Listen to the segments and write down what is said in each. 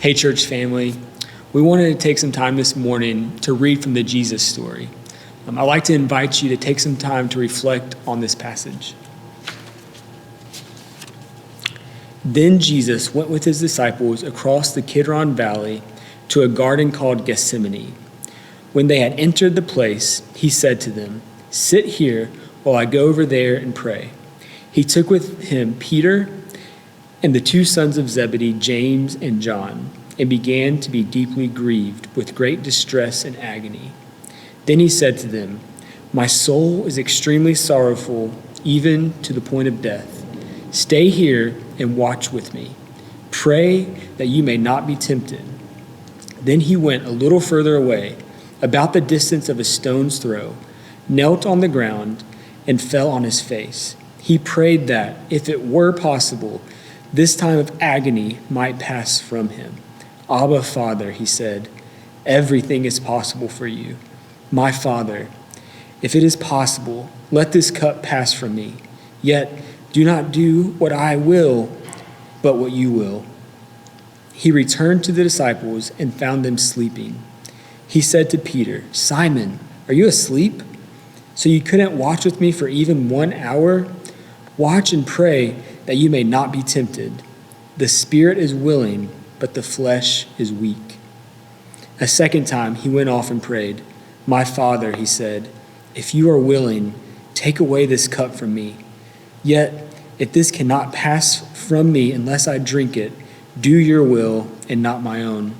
Hey, church family. We wanted to take some time this morning to read from the Jesus story. I'd like to invite you to take some time to reflect on this passage. Then Jesus went with his disciples across the Kidron Valley to a garden called Gethsemane. When they had entered the place, he said to them, "Sit here while I go over there and pray." He took with him Peter and the two sons of Zebedee, James and John, and began to be deeply grieved with great distress and agony. Then he said to them, "My soul is extremely sorrowful, even to the point of death. Stay here and watch with me. Pray that you may not be tempted." Then he went a little further away, about the distance of a stone's throw, knelt on the ground, and fell on his face. He prayed that, if it were possible, this time of agony might pass from him. "Abba, Father," he said, "everything is possible for you. My Father, if it is possible, let this cup pass from me. Yet do not do what I will, but what you will." He returned to the disciples and found them sleeping. He said to Peter, "Simon, are you asleep? So you couldn't watch with me for even 1 hour? Watch and pray that you may not be tempted. The spirit is willing, but the flesh is weak." A second time he went off and prayed. "My Father," he said, "if you are willing, take away this cup from me. Yet if this cannot pass from me unless I drink it, do your will and not my own."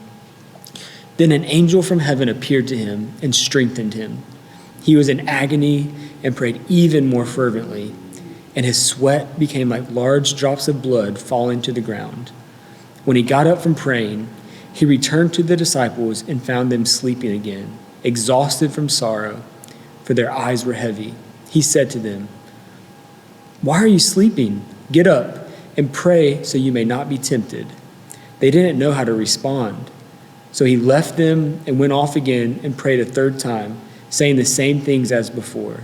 Then an angel from heaven appeared to him and strengthened him. He was in agony and prayed even more fervently, and his sweat became like large drops of blood falling to the ground. When he got up from praying, he returned to the disciples and found them sleeping again, exhausted from sorrow, for their eyes were heavy. He said to them, "Why are you sleeping? Get up and pray so you may not be tempted." They didn't know how to respond. So he left them and went off again and prayed a third time, saying the same things as before.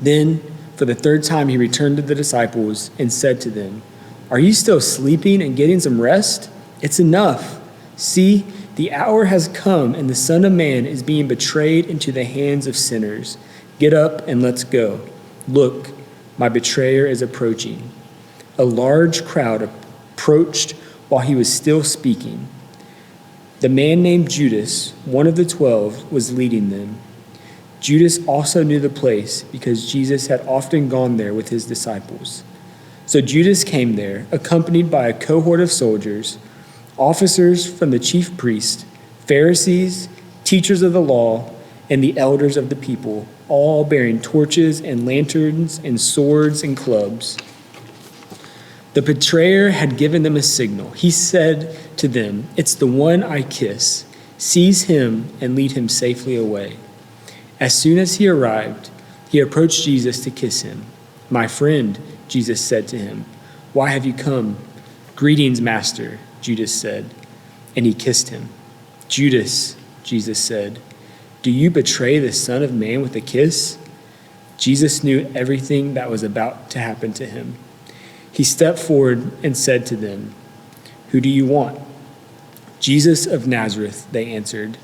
Then, for the third time, he returned to the disciples and said to them, "Are you still sleeping and getting some rest? It's enough. See, the hour has come and the Son of Man is being betrayed into the hands of sinners. Get up and let's go. Look, my betrayer is approaching." A large crowd approached while he was still speaking. The man named Judas, one of the 12, was leading them. Judas also knew the place because Jesus had often gone there with his disciples. So Judas came there, accompanied by a cohort of soldiers, officers from the chief priests, Pharisees, teachers of the law, and the elders of the people, all bearing torches and lanterns and swords and clubs. The betrayer had given them a signal. He said to them, "It's the one I kiss. Seize him and lead him safely away." As soon as he arrived, he approached Jesus to kiss him. "My friend," Jesus said to him, "why have you come?" "Greetings, Master," Judas said, and he kissed him. "Judas," Jesus said, "do you betray the Son of Man with a kiss?" Jesus knew everything that was about to happen to him. He stepped forward and said to them, "Who do you want?" "Jesus of Nazareth," they answered.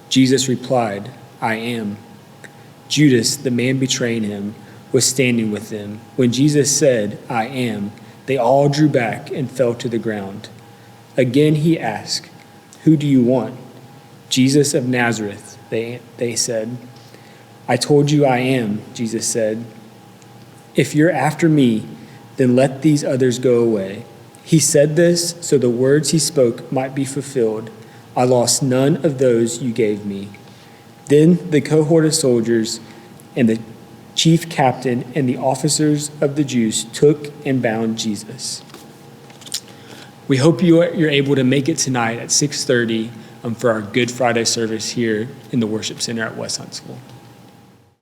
Jesus replied, "I am." Judas, the man betraying him, was standing with them. When Jesus said, "I am," they all drew back and fell to the ground. Again he asked, "Who do you want?" "Jesus of Nazareth," they said. "I told you I am," Jesus said. "If you're after me, then let these others go away." He said this so the words he spoke might be fulfilled. "I lost none of those you gave me." Then the cohort of soldiers and the chief captain and the officers of the Jews took and bound Jesus. We hope you're able to make it tonight at 6:30 for our Good Friday service here in the worship center at West Huntsville.